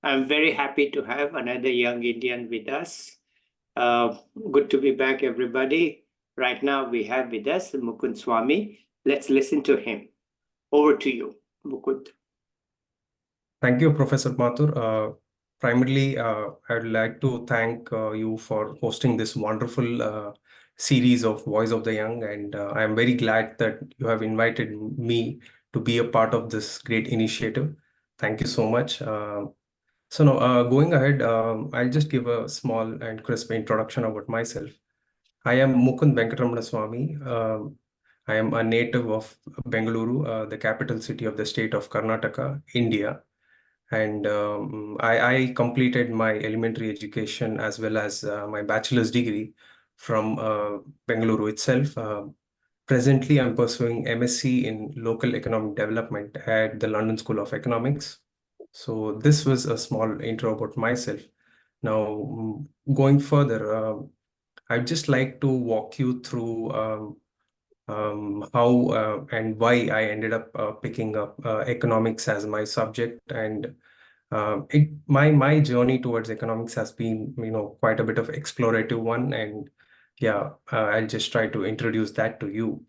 I'm very happy to have another young Indian with us. Good to be back, everybody. Right now, we have with us Mukund Swamy. Let's listen to him. Over to you, Mukund. Thank you, Professor Mathur. Primarily, I'd like to thank you for hosting this wonderful series of Voice of the Young, and I am very glad that you have invited me to be a part of this great initiative. Thank you so much. Now, going ahead, I'll just give a small and crisp introduction about myself. I am Mukund Venkataramana Swamy. I am a native of Bengaluru, the capital city of the state of Karnataka, India. And I completed my elementary education as well as my bachelor's degree from Bengaluru itself. Presently, I'm pursuing MSc in local economic development at the London School of Economics. So this was a small intro about myself. Now, going further, I'd just like to walk you through how and why I ended up picking up economics as my subject, and my journey towards economics has been, quite a bit of explorative one, and yeah, I'll just try to introduce that to you.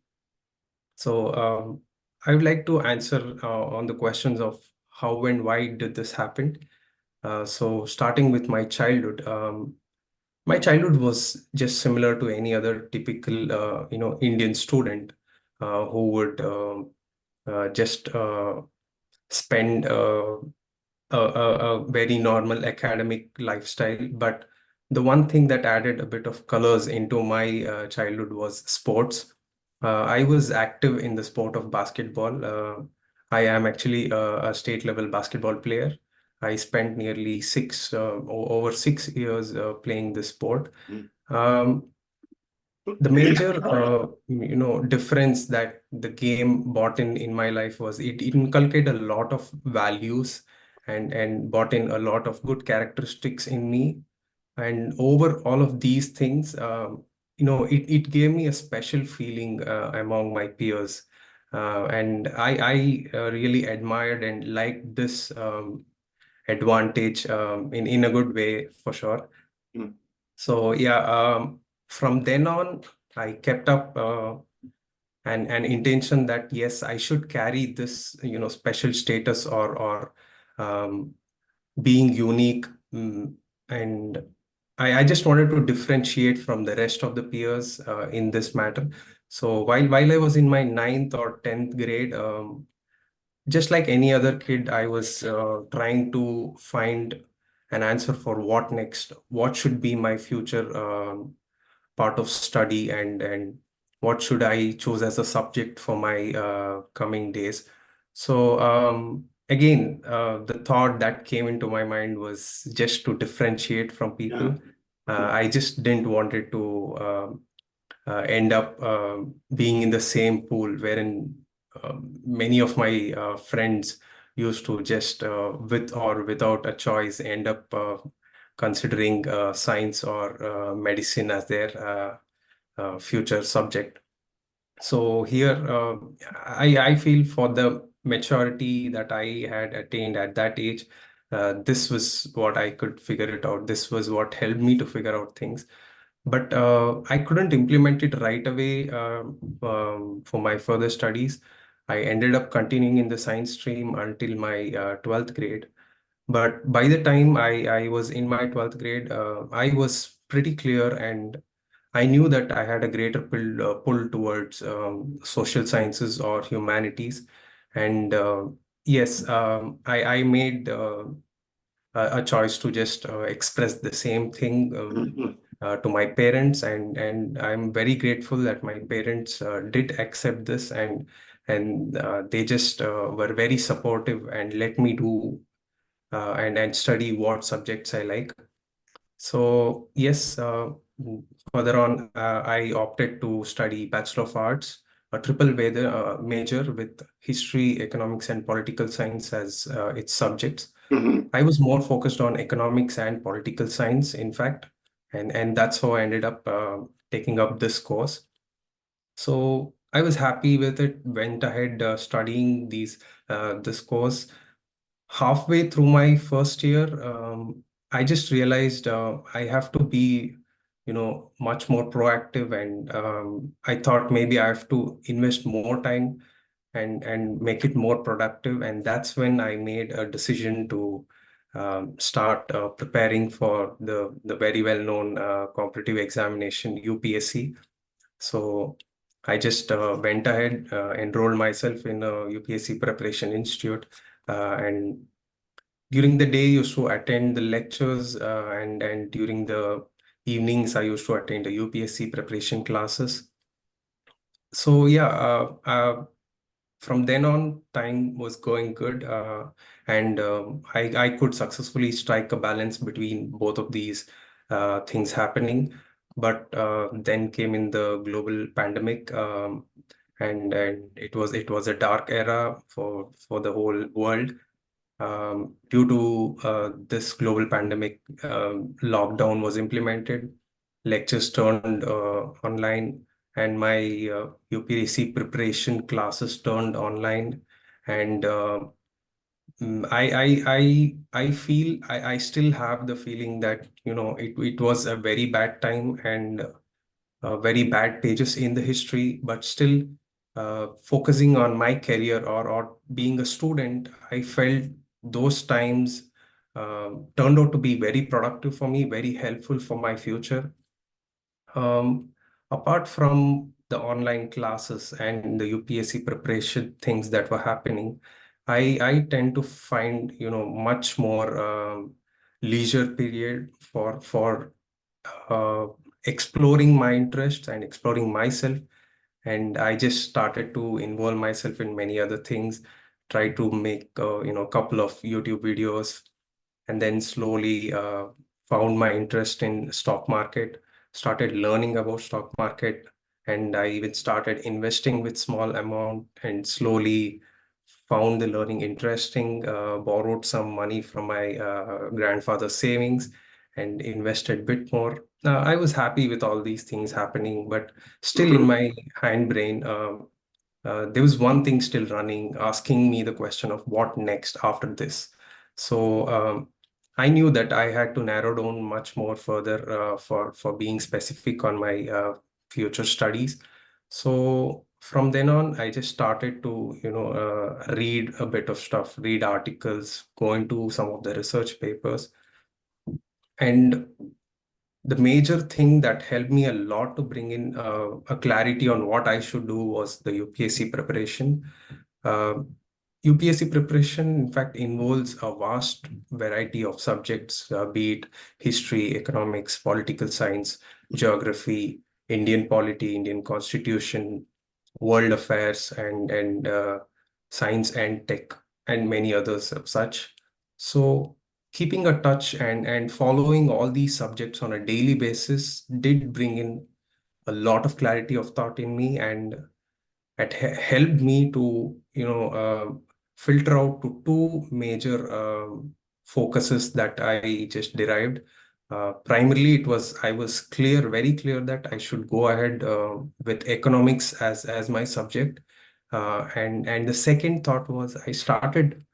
So I would like to answer on the questions of how and why did this happen. So starting with my childhood was just similar to any other typical, Indian student who would just spend a very normal academic lifestyle. But the one thing that added a bit of colors into my childhood was sports. I was active in the sport of basketball. I am actually a state level basketball player. I spent nearly over 6 years playing this sport. Um, the major, difference that the game brought in my life was it inculcated a lot of values and brought in a lot of good characteristics in me. And over all of these things, it gave me a special feeling among my peers. And I really admired and liked this advantage in a good way, for sure. Mm. So yeah, from then on, I kept up an intention that yes, I should carry this, special status or um, being unique. And I just wanted to differentiate from the rest of the peers in this matter. So while I was in my ninth or 10th grade, just like any other kid, I was trying to find an answer for what next, what should be my future part of study, and what should I choose as a subject for my coming days. So again, the thought that came into my mind was just to differentiate from people. I just didn't want it to end up being in the same pool wherein many of my friends used to just with or without a choice end up considering science or medicine as their future subject. So here, I feel for the maturity that I had attained at that age, this was what I could figure it out. This was what helped me to figure out things. But I couldn't implement it right away for my further studies. I ended up continuing in the science stream until my 12th grade. But by the time I was in my 12th grade, I was pretty clear, and I knew that I had a greater pull towards social sciences or humanities. And yes, I made a choice to just express the same thing to my parents, and I'm very grateful that my parents did accept this, and they just were very supportive and let me do and study what subjects I like. So yes, further on, I opted to study Bachelor of Arts, a major with history, economics, and political science as its subjects. I was more focused on economics and political science, in fact, and that's how I ended up taking up this course. So I was happy with it. Went ahead studying this course. halfway through my first year, I just realized I have to be, much more proactive, and I thought maybe I have to invest more time and make it more productive. And that's when I made a decision to start preparing for the very well-known competitive examination, UPSC. So I just went ahead, enrolled myself in a UPSC preparation institute, and during the day, used to attend the lectures, and during the evenings, I used to attend the UPSC preparation classes. So yeah, from then on, time was going good, and I could successfully strike a balance between both of these things happening. But then came in the global pandemic, and it was a dark era for the whole world. Due to this global pandemic, lockdown was implemented, lectures turned online, and my UPSC preparation classes turned online. And I feel I still have the feeling that it was a very bad time, and very bad pages in the history, but still focusing on my career, or being a student, I felt those times turned out to be very productive for me, very helpful for my future. Um, Apart from the online classes and the UPSC preparation things that were happening, I tend to find much more leisure period for uh, exploring my interests and exploring myself. And I just started to involve myself in many other things, try to make a couple of YouTube videos, and then slowly found my interest in stock market, started learning about stock market, and I even started investing with small amount, and slowly found the learning interesting, borrowed some money from my grandfather's savings and invested a bit more. I was happy with all these things happening, but still in Mhm. my hindbrain, there was one thing still running, asking me the question of what next after this. So I knew that I had to narrow down much more further for being specific on my future studies. So from then on, I just started to read a bit of stuff, read articles, go into some of the research papers, and the major thing that helped me a lot to bring in a clarity on what I should do was the UPSC preparation. Uh, UPSC preparation, in fact, involves a vast variety of subjects, be it history, economics, political science, geography, Indian polity, Indian constitution, world affairs, and science and tech, and many others of such. So keeping a touch and following all these subjects on a daily basis did bring in a lot of clarity of thought in me, and it helped me to filter out to two major focuses that I just derived. Primarily, I was very clear that I should go ahead with economics as my subject, and the second thought was I started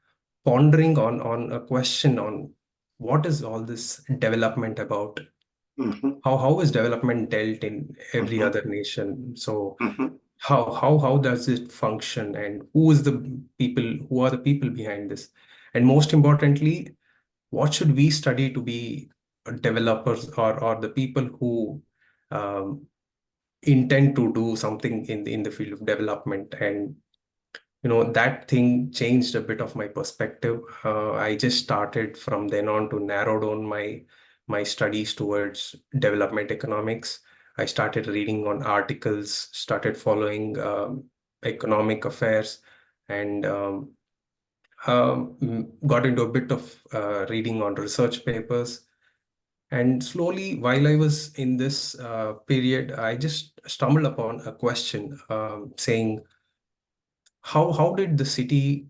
pondering on a question on what is all this development about? Mhm. How is development dealt in every Mhm. other nation? So Mhm. how does it function, and who are the people behind this? And most importantly, what should we study to be developers, or the people who um, intend to do something in the field of development? And that thing changed a bit of my perspective. I just started from then on to narrow down my studies towards development economics. I started reading on articles, started following economic affairs, and got into a bit of reading on research papers. And slowly, while I was in this period, I just stumbled upon a question saying, how did the city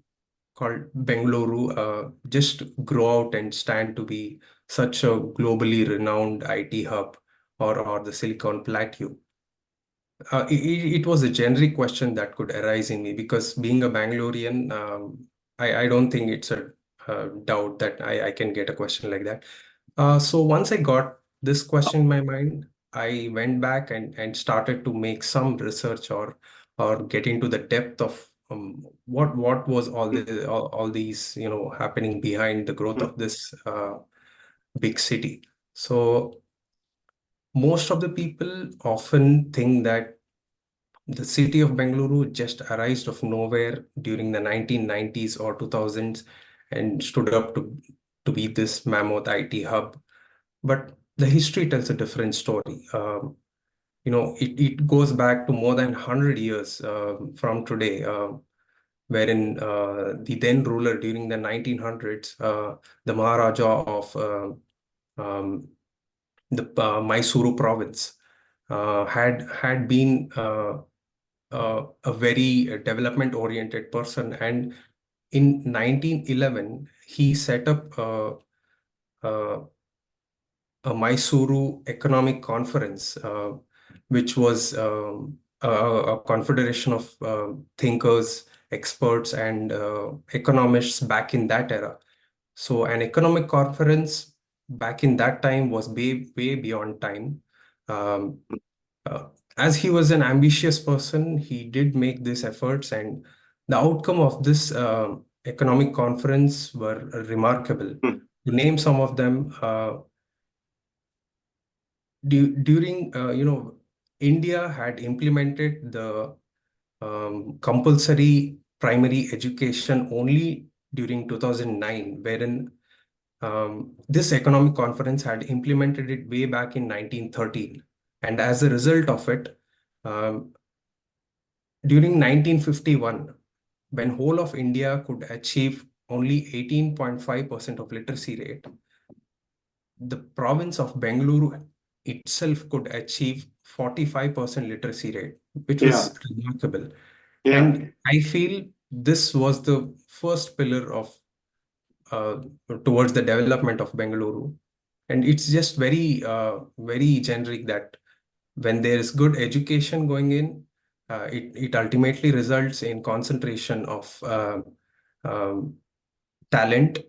called Bengaluru just grow out and stand to be such a globally renowned IT hub, or the Silicon Plateau? It was a generic question that could arise in me, because being a Bangalorean, I don't think it's a doubt that I can get a question like that. So once I got this question in my mind, I went back and started to make some research or get into the depth of what was all these happening behind the growth of this big city. So most of the people often think that the city of Bengaluru just arose of nowhere during the 1990s or 2000s and stood up to be this mammoth IT hub. But the history tells a different story. It goes back to more than 100 years from today, wherein the then ruler during the 1900s, the Maharaja of the Mysuru province, had been a very development-oriented person, and in 1911 he set up uh, a Mysuru Economic Conference, which was a confederation of thinkers, experts, and economists back in that era. So an economic conference back in that time was way beyond time. Um, as he was an ambitious person, he did make these efforts, and the outcome of this economic conference were remarkable. Mm. To name some of them, during India had implemented the compulsory primary education only during 2009, wherein this economic conference had implemented it way back in 1913. And as a result of it, um, during 1951, when whole of India could achieve only 18.5% of literacy rate, the province of Bengaluru itself could achieve 45% literacy rate, which Yeah, was remarkable. yeah. And I feel this was the first pillar of uh, towards the development of Bengaluru. And it's just very generic that when there is good education going in, it ultimately results in concentration of um, talent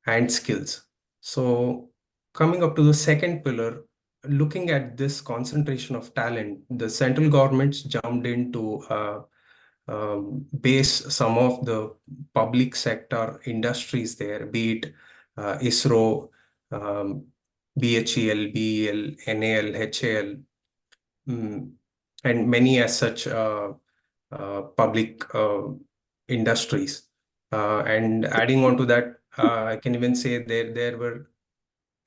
and skills. So coming up to the second pillar, looking at this concentration of talent, the central governments jumped in to base some of the public sector industries there, be it ISRO, um, BHEL, BEL, NAL, HAL, and many as such public industries. And adding on to that, I can even say there were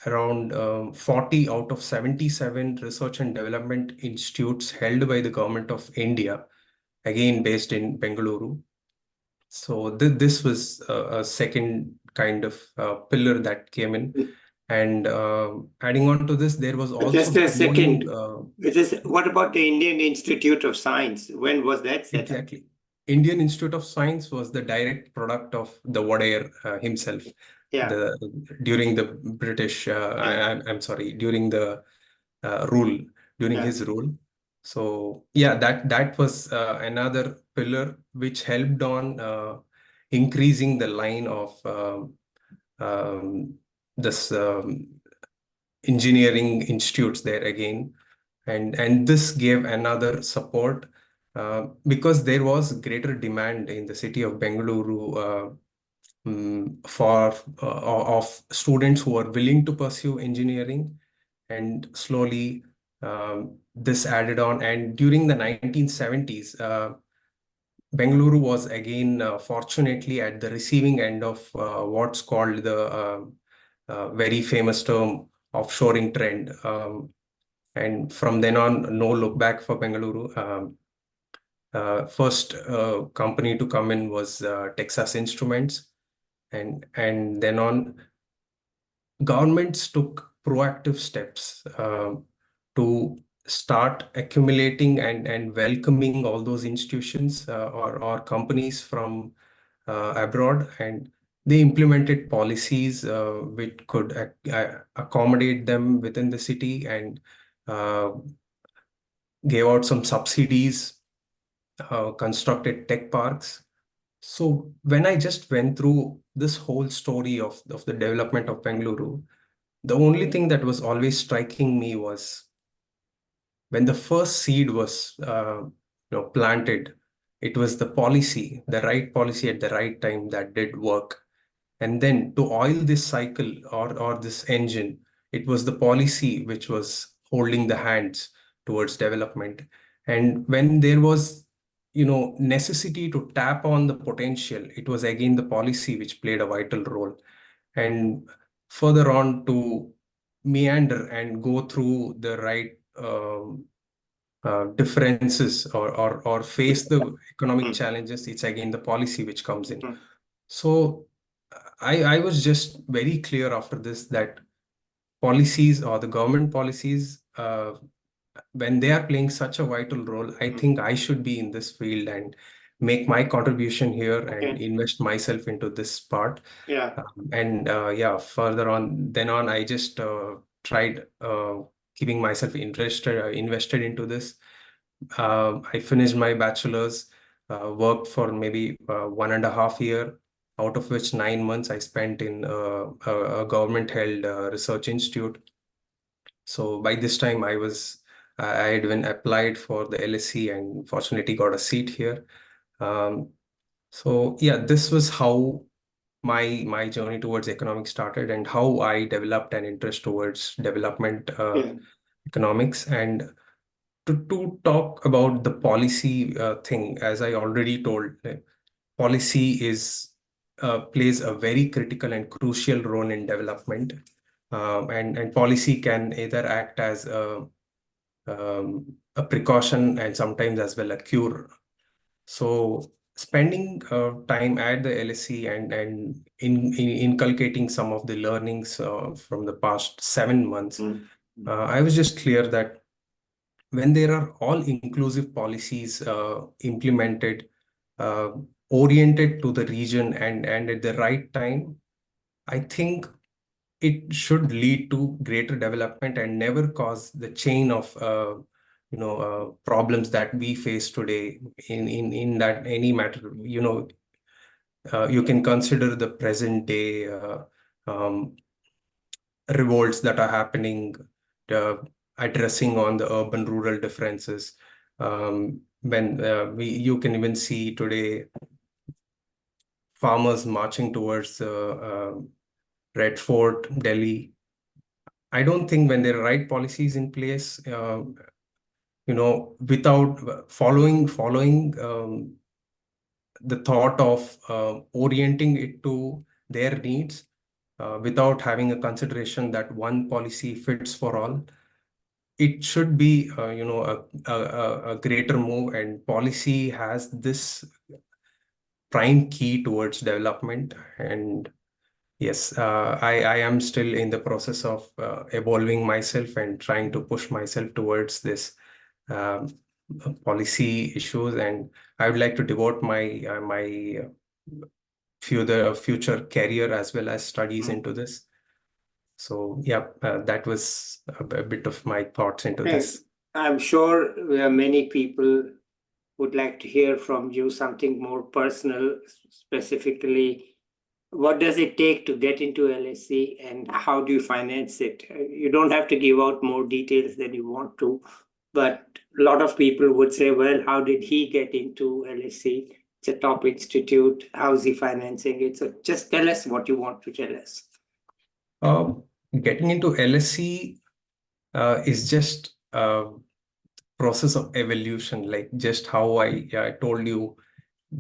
around 40 out of 77 research and development institutes held by the government of India, again based in Bengaluru. So this was a second kind of pillar that came in. And adding on to this, there was also Just a second. growing. What about the Indian Institute of Science? When was that set up? Exactly. Indian Institute of Science was the direct product of the Wadayar himself. Yeah. During the British, I'm sorry, during the during Yeah. his rule. So yeah, that was another pillar which helped on increasing the line of this engineering institutes there again, and this gave another support because there was greater demand in the city of Bengaluru for of students who are willing to pursue engineering, and slowly this added on. And during the 1970s, Bengaluru was again fortunately at the receiving end of what's called the very famous term offshoring trend. And from then on, no look back for Bengaluru. First company to come in was Texas Instruments, and then on, governments took proactive steps to start accumulating and welcoming all those institutions or companies from abroad, and they implemented policies which could accommodate them within the city, and uh, gave out some subsidies, constructed tech parks, So when I just went through this whole story of the development of Bengaluru, the only thing that was always striking me was when the first seed was planted, it was the right policy at the right time that did work. And then to oil this cycle or this engine, it was the policy which was holding the hands towards development. And when there was, necessity to tap on the potential, it was again the policy which played a vital role. And further on to meander and go through the right differences or face the economic challenges, it's again the policy which comes in. So I was just very clear after this that policies or the government policies, when they are playing such a vital role, I think I should be in this field and make my contribution here and invest myself into this part. Yeah. Further on, then on, I just tried keeping myself invested into this. I finished my bachelor's, worked for maybe 1.5 years, out of which 9 months I spent in a government-held research institute. So by this time, I had even applied for the LSE and fortunately got a seat here. So yeah, this was how my journey towards economics started and how I developed an interest towards development economics. And to talk about the policy thing, as I already told, policy plays a very critical and crucial role in development. And policy can either act as a precaution and sometimes as well a cure. So spending time at the LSE and inculcating some of the learnings from the past 7 months, I was just clear that when there are all inclusive policies implemented, oriented to the region and at the right time, I think it should lead to greater development and never cause the chain of problems that we face today in that any matter. You can consider the present day um, revolts that are happening, uh, addressing on the urban-rural differences. When you can even see today farmers marching towards Red Fort, Delhi. I don't think when there are right policies in place, without following the thought of orienting it to their needs, without having a consideration that one policy fits for all, it should be, a greater move. And policy has this prime key towards development. And yes, I am still in the process of evolving myself and trying to push myself towards this um, policy issues. And I would like to devote my future career as well as studies into this. So yeah, that was a bit of my thoughts into this. I'm sure there are many people would like to hear from you something more personal, specifically what does it take to get into LSE and how do you finance it? You don't have to give out more details than you want to, but a lot of people would say, well, how did he get into LSE? It's a top institute. How's he financing it? So just tell us what you want to tell us. Getting into LSE is just a process of evolution, like just how I told you,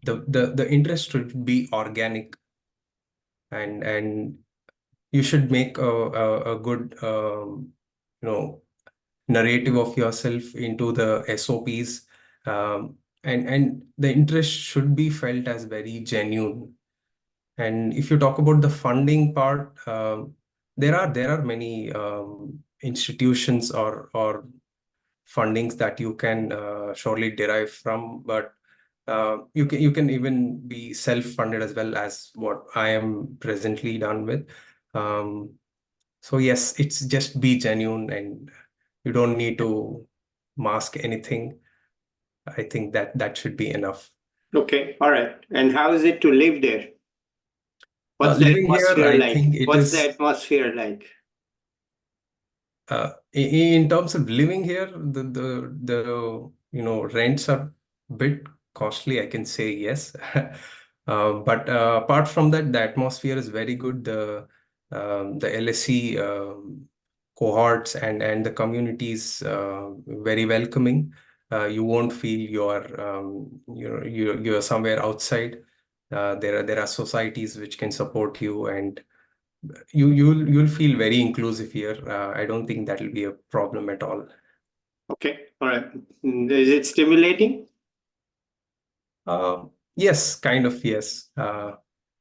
the interest should be organic, and you should make a good narrative of yourself into the SOPs, and the interest should be felt as very genuine. And if you talk about the funding part, there are many institutions or fundings that you can surely derive from, but you can even be self-funded as well, as what I am presently done with. So yes, it's just be genuine and you don't need to mask anything. I think that should be enough. Okay, all right. And how is it to live there? What's the Living here, atmosphere I like? think it What's the is, atmosphere like? in terms of living here, rents are a bit costly, I can say yes. But apart from that, the atmosphere is very good. The LSE cohorts and the communities very welcoming. You won't feel you're somewhere outside. There are societies which can support you, and you'll feel very inclusive here. I don't think that will be a problem at all. Okay, all right. Is it stimulating? Yes, kind of, yes.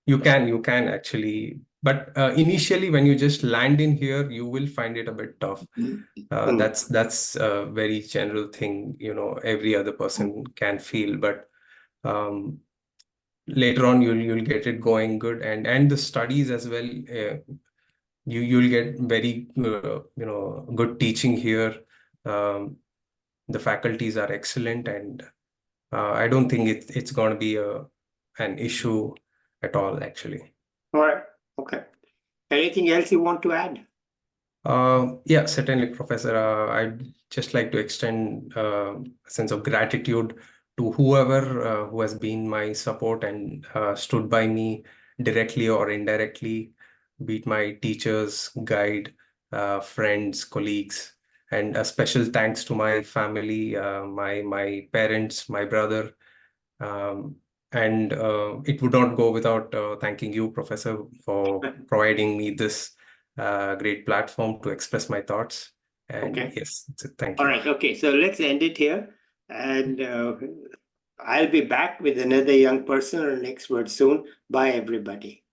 You can actually, but initially when you just land in here, you will find it a bit tough. Hmm. That's a very general thing, every other person can feel, but um, later on you'll get it going good, and the studies as well. You'll get very good teaching here. Um, the faculties are excellent, and I don't think it's going to be an issue at all, actually. All right. Okay. Anything else you want to add? Yeah, certainly, Professor. I'd just like to extend a sense of gratitude to whoever who has been my support and stood by me directly or indirectly, be it my teachers, guide, friends, colleagues, and a special thanks to my family, my parents, my brother. Um, and it would not go without thanking you, Professor, for providing me this great platform to express my thoughts. And Okay. yes, thank All you. right. Okay. So let's end it here. And I'll be back with another young person or an expert soon. Bye, everybody.